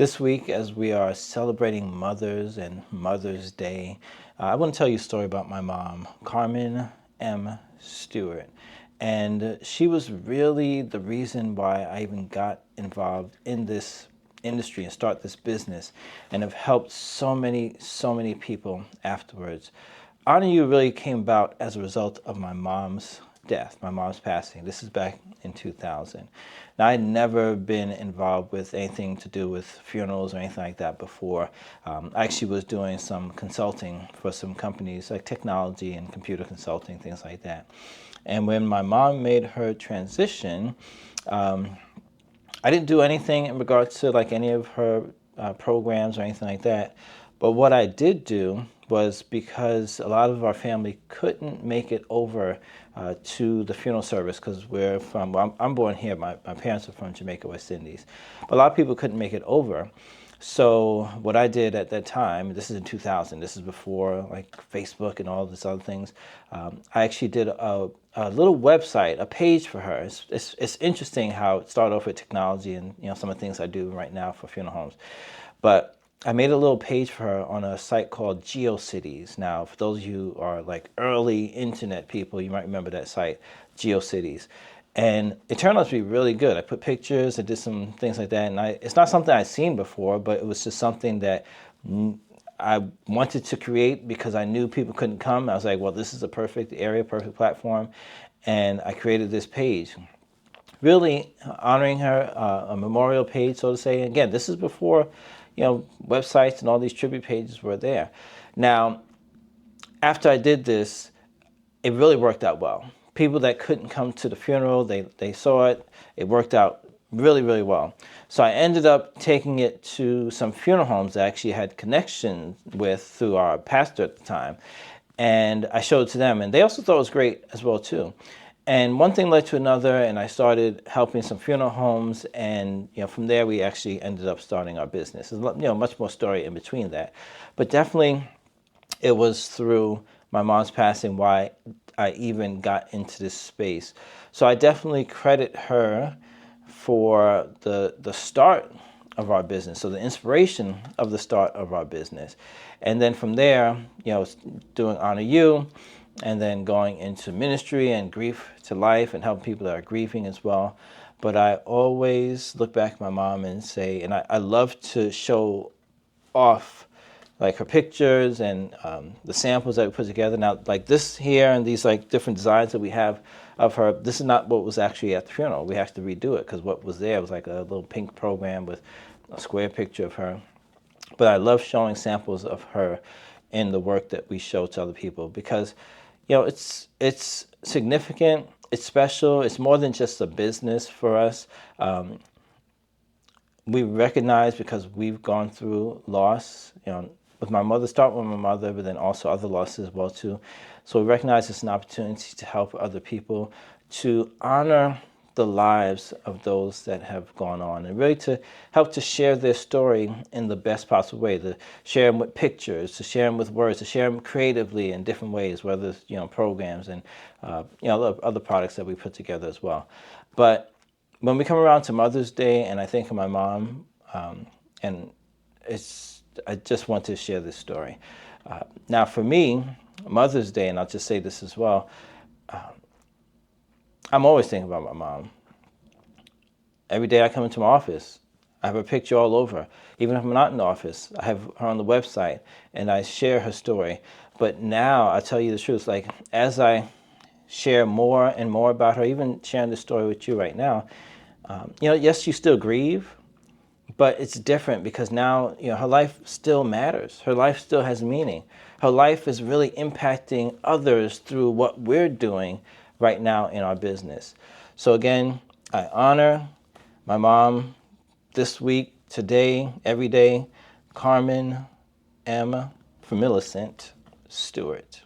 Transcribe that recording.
This week, as we are celebrating mothers and Mother's Day, I want to tell you a story about my mom, Carmen M. Stewart. And she was really the reason why I even got involved in this industry and start this business, and have helped so many people afterwards. Honor You really came about as a result of my mom's death, my mom's passing. This is back in 2000. Now, I'd never been involved with anything to do with funerals or anything like that before. I actually was doing some consulting for some companies like technology and computer consulting, things like that. And when my mom made her transition, I didn't do anything in regards to like any of her programs or anything like that. But what I did do was, because a lot of our family couldn't make it over to the funeral service, because we're from, well, I'm born here, my parents are from Jamaica, West Indies, but a lot of people couldn't make it over. So what I did at that time, this is in 2000, this is before like Facebook and all these other things, I actually did a little website, a page for her. It's interesting how it started off with technology and some of the things I do right now for funeral homes. But I made a little page for her on a site called GeoCities. Now, for those of you who are like early internet people, you might remember that site, GeoCities. And it turned out to be really good. I put pictures, I did some things like that. And it's not something I'd seen before, but it was just something that I wanted to create because I knew people couldn't come. I was like, well, this is a perfect area, perfect platform. And I created this page, really honoring her, a memorial page, so to say. Again, this is before, websites and all these tribute pages were there. Now, after I did this, it really worked out well. People that couldn't come to the funeral, they saw it. It worked out really well. So I ended up taking it to some funeral homes that I actually had connections with through our pastor at the time. And I showed it to them, and they also thought it was great as well too. And one thing led to another, and I started helping some funeral homes, and from there we actually ended up starting our business. There's much more story in between that, but definitely it was through my mom's passing why I even got into this space. So I definitely credit her for the start of our business, so the inspiration of the start of our business. And then from there, doing Honor You, and then going into ministry and grief to life and helping people that are grieving as well. But I always look back at my mom and say, and I love to show off like her pictures and the samples that we put together. Now, like this here and these like different designs that we have of her, this is not what was actually at the funeral. We have to redo it because what was there was like a little pink program with a square picture of her. But I love showing samples of her in the work that we show to other people, because it's significant, it's special, it's more than just a business for us. We recognize, because we've gone through loss, with my mother, start with my mother, but then also other losses as well too. So we recognize it's an opportunity to help other people, to honor the lives of those that have gone on, and really to help to share their story in the best possible way, to share them with pictures, to share them with words, to share them creatively in different ways, whether it's programs and other products that we put together as well. But when we come around to Mother's Day, and I think of my mom, and I just want to share this story. Now, for me, Mother's Day, and I'll just say this as well, I'm always thinking about my mom. Every day I come into my office, I have her picture all over. Even if I'm not in the office, I have her on the website, and I share her story. But now, I'll tell you the truth, like as I share more and more about her, even sharing this story with you right now, yes, you still grieve, but it's different because now, her life still matters. Her life still has meaning. Her life is really impacting others through what we're doing right now in our business. So again, I honor my mom this week, today, every day, Carmen M. from Millicent Stewart.